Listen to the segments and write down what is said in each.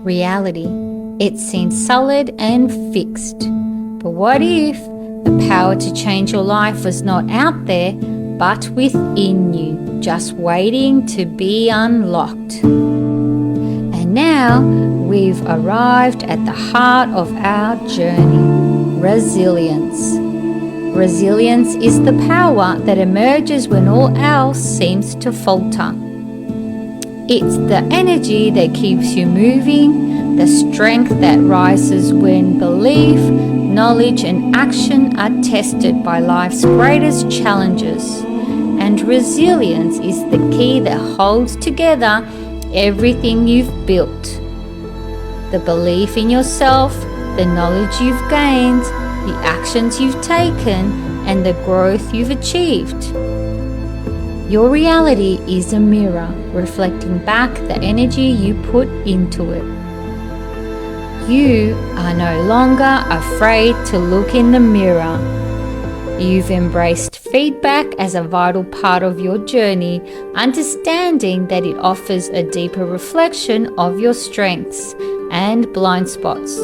reality. It seems solid and fixed. But what if the power to change your life was not out there, but within you, just waiting to be unlocked? And now we've arrived at the heart of our journey: resilience. Resilience is the power that emerges when all else seems to falter. It's the energy that keeps you moving, the strength that rises when belief, knowledge, and action are tested by life's greatest challenges. And resilience is the key that holds together everything you've built. The belief in yourself, the knowledge you've gained, the actions you've taken, and the growth you've achieved. Your reality is a mirror reflecting back the energy you put into it. You are no longer afraid to look in the mirror. You've embraced feedback as a vital part of your journey, understanding that it offers a deeper reflection of your strengths and blind spots.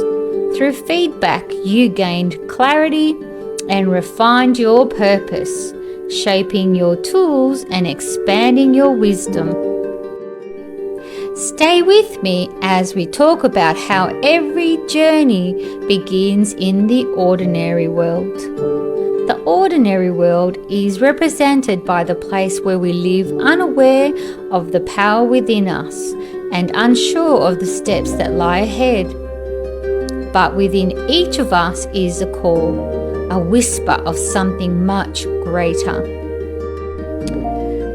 Through feedback, you gained clarity and refined your purpose, shaping your tools and expanding your wisdom. Stay with me as we talk about how every journey begins in the ordinary world. The ordinary world is represented by the place where we live unaware of the power within us and unsure of the steps that lie ahead. But within each of us is a call, a whisper of something much greater.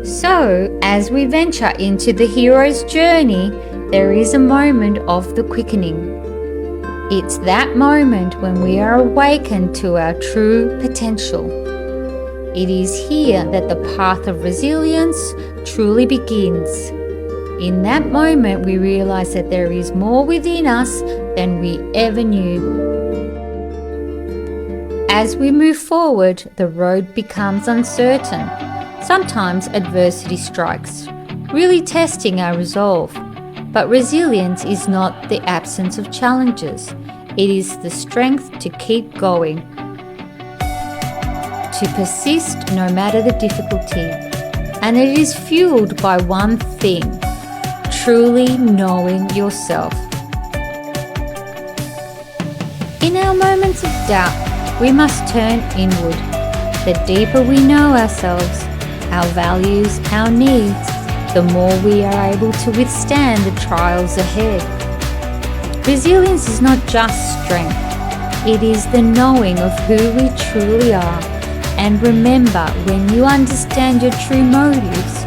So, as we venture into the hero's journey, there is a moment of the quickening. It's that moment when we are awakened to our true potential. It is here that the path of resilience truly begins. In that moment, we realize that there is more within us than we ever knew. As we move forward, the road becomes uncertain. Sometimes adversity strikes, really testing our resolve. But resilience is not the absence of challenges. It is the strength to keep going, to persist no matter the difficulty. And it is fueled by one thing: truly knowing yourself. In our moments of doubt, we must turn inward. The deeper we know ourselves, our values, our needs, the more we are able to withstand the trials ahead. Resilience is not just strength, it is the knowing of who we truly are. And remember, when you understand your true motives,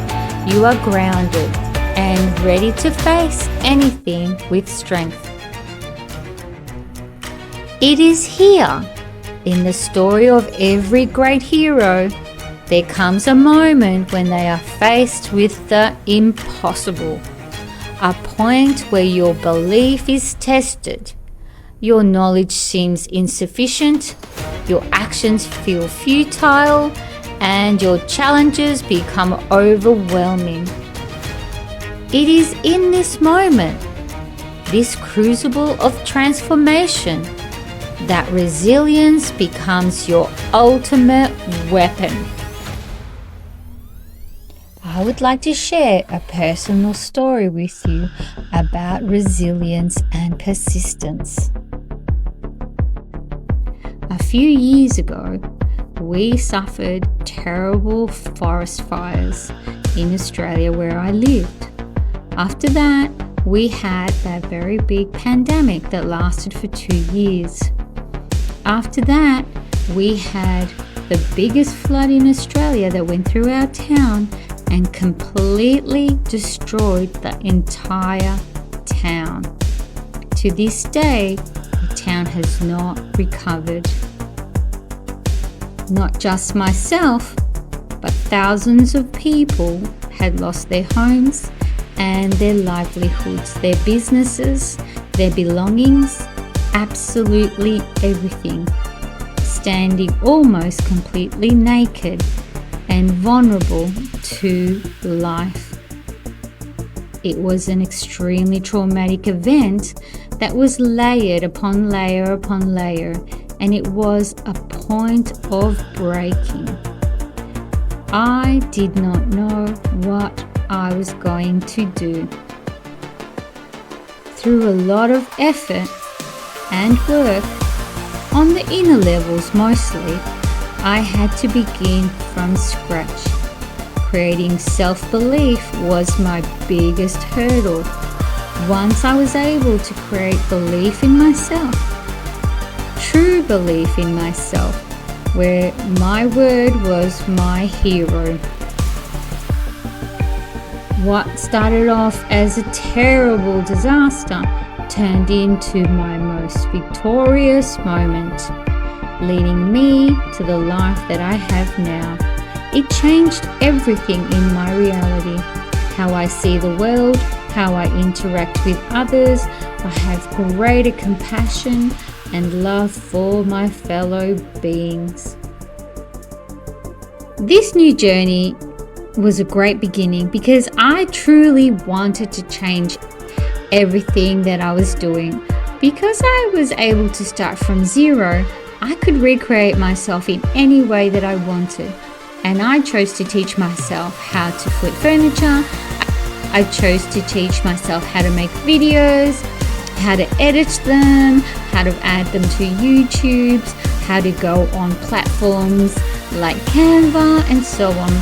you are grounded and ready to face anything with strength. It is here, in the story of every great hero, there comes a moment when they are faced with the impossible, a point where your belief is tested, your knowledge seems insufficient, your actions feel futile, and your challenges become overwhelming. It is in this moment, this crucible of transformation, that resilience becomes your ultimate weapon. I would like to share a personal story with you about resilience and persistence. A few years ago, we suffered terrible forest fires in Australia where I lived. After that, we had that very big pandemic that lasted for 2 years. After that, we had the biggest flood in Australia that went through our town and completely destroyed the entire town. To this day, the town has not recovered. Not just myself, but thousands of people had lost their homes and their livelihoods, their businesses, their belongings, absolutely everything, standing almost completely naked and vulnerable to life. it was an extremely traumatic event that was layered upon layer upon layer, and it was a point of breaking. I did not know what I was going to do. Through a lot of effort and work, on the inner levels mostly, I had to begin from scratch. Creating self-belief was my biggest hurdle. Once I was able to create belief in myself, true belief in myself, where my word was my hero. What started off as a terrible disaster turned into my most victorious moment, leading me to the life that I have now. It changed everything in my reality, how I see the world, how I interact with others. I have greater compassion and love for my fellow beings. This new journey was a great beginning because I truly wanted to change everything that I was doing. Because I was able to start from zero, I could recreate myself in any way that I wanted. And I chose to teach myself how to flip furniture. I chose to teach myself how to make videos, how to edit them, how to add them to YouTube, how to go on platforms like Canva and so on.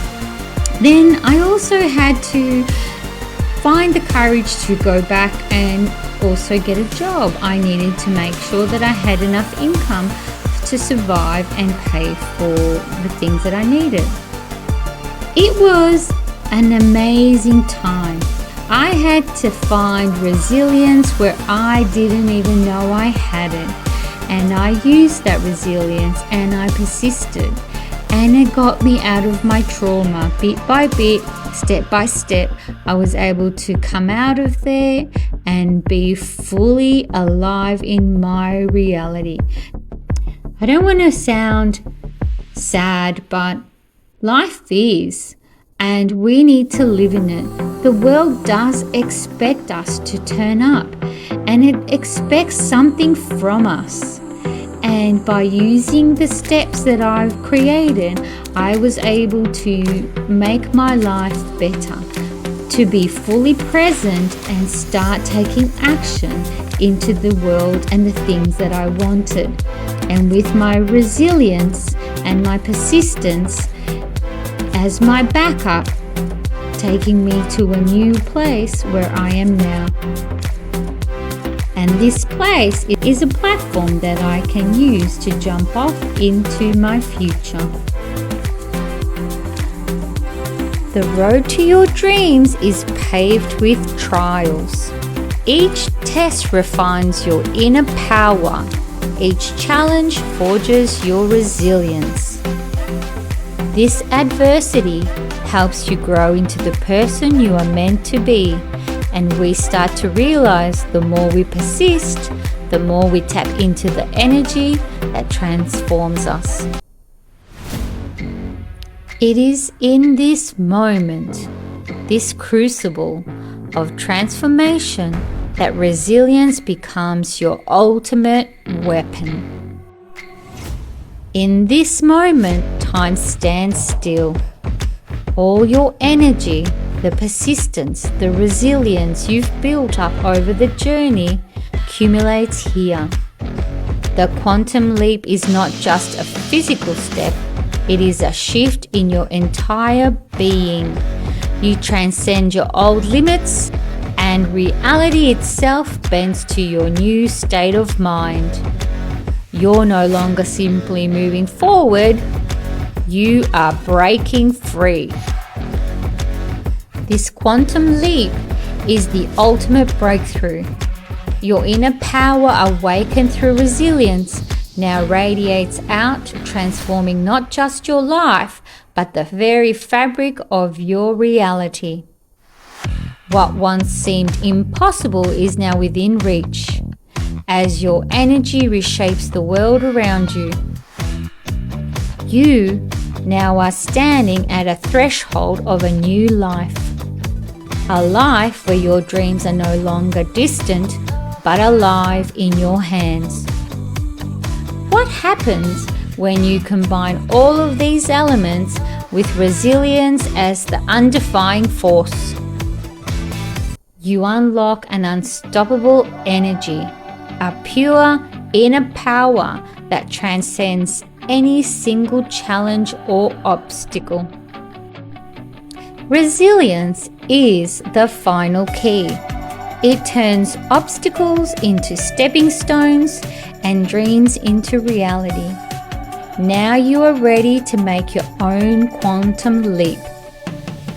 Then I also had to find the courage to go back and also get a job. I needed to make sure that I had enough income to survive and pay for the things that I needed. It was an amazing time. I had to find resilience where I didn't even know I had it. And I used that resilience and I persisted. And it got me out of my trauma bit by bit, step by step. I was able to come out of there and be fully alive in my reality. I don't want to sound sad, but life is, and we need to live in it. The world does expect us to turn up, and it expects something from us. And by using the steps that I've created, I was able to make my life better, to be fully present and start taking action into the world and the things that I wanted. And with my resilience and my persistence as my backup, taking me to a new place where I am now. And this place is a platform that I can use to jump off into my future. The road to your dreams is paved with trials. Each test refines your inner power. Each challenge forges your resilience. This adversity helps you grow into the person you are meant to be. And we start to realize the more we persist, the more we tap into the energy that transforms us. It is in this moment, this crucible of transformation, that resilience becomes your ultimate weapon. In this moment, time stands still. All your energy, the persistence, the resilience you've built up over the journey accumulates here. The quantum leap is not just a physical step, it is a shift in your entire being. You transcend your old limits, and reality itself bends to your new state of mind. You're no longer simply moving forward, you are breaking free. This quantum leap is the ultimate breakthrough. Your inner power, awakened through resilience, now radiates out, transforming not just your life, but the very fabric of your reality. What once seemed impossible is now within reach, as your energy reshapes the world around you. You now are standing at a threshold of a new life. A life where your dreams are no longer distant, but alive in your hands. What happens when you combine all of these elements with resilience as the unifying force? You unlock an unstoppable energy, a pure inner power that transcends any single challenge or obstacle. Resilience is the final key. It turns obstacles into stepping stones and dreams into reality. Now you are ready to make your own quantum leap.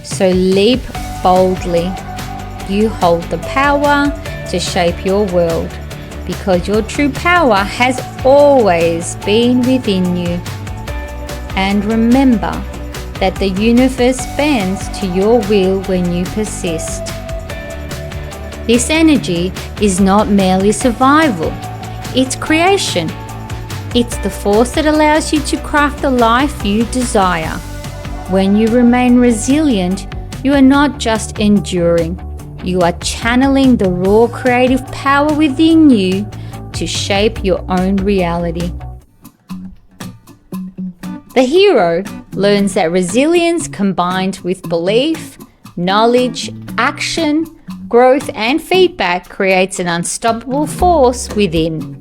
So leap boldly. You hold the power to shape your world, because your true power has always been within you. And remember that the universe bends to your will when you persist. This energy is not merely survival, it's creation. It's the force that allows you to craft the life you desire. When you remain resilient, you are not just enduring, you are channeling the raw creative power within you to shape your own reality. The hero learns that resilience combined with belief, knowledge, action, growth, and feedback creates an unstoppable force within.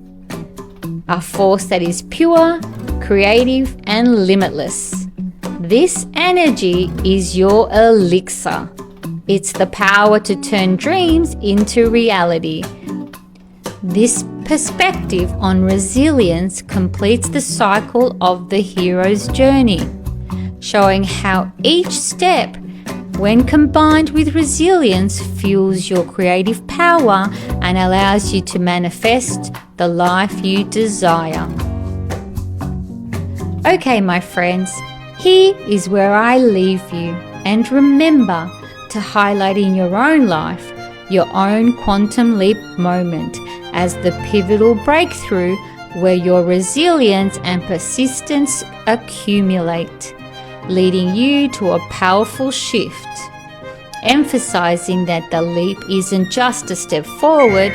A force that is pure, creative, and limitless. This energy is your elixir. It's the power to turn dreams into reality. This perspective on resilience completes the cycle of the hero's journey, showing how each step, when combined with resilience, fuels your creative power and allows you to manifest the life you desire. Okay, my friends, here is where I leave you. And remember to highlight in your own life your own quantum leap moment as the pivotal breakthrough where your resilience and persistence accumulate, leading you to a powerful shift, emphasizing that the leap isn't just a step forward,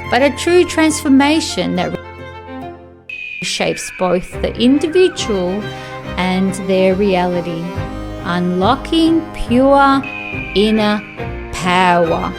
but a true transformation that shapes both the individual and their reality, unlocking pure inner power.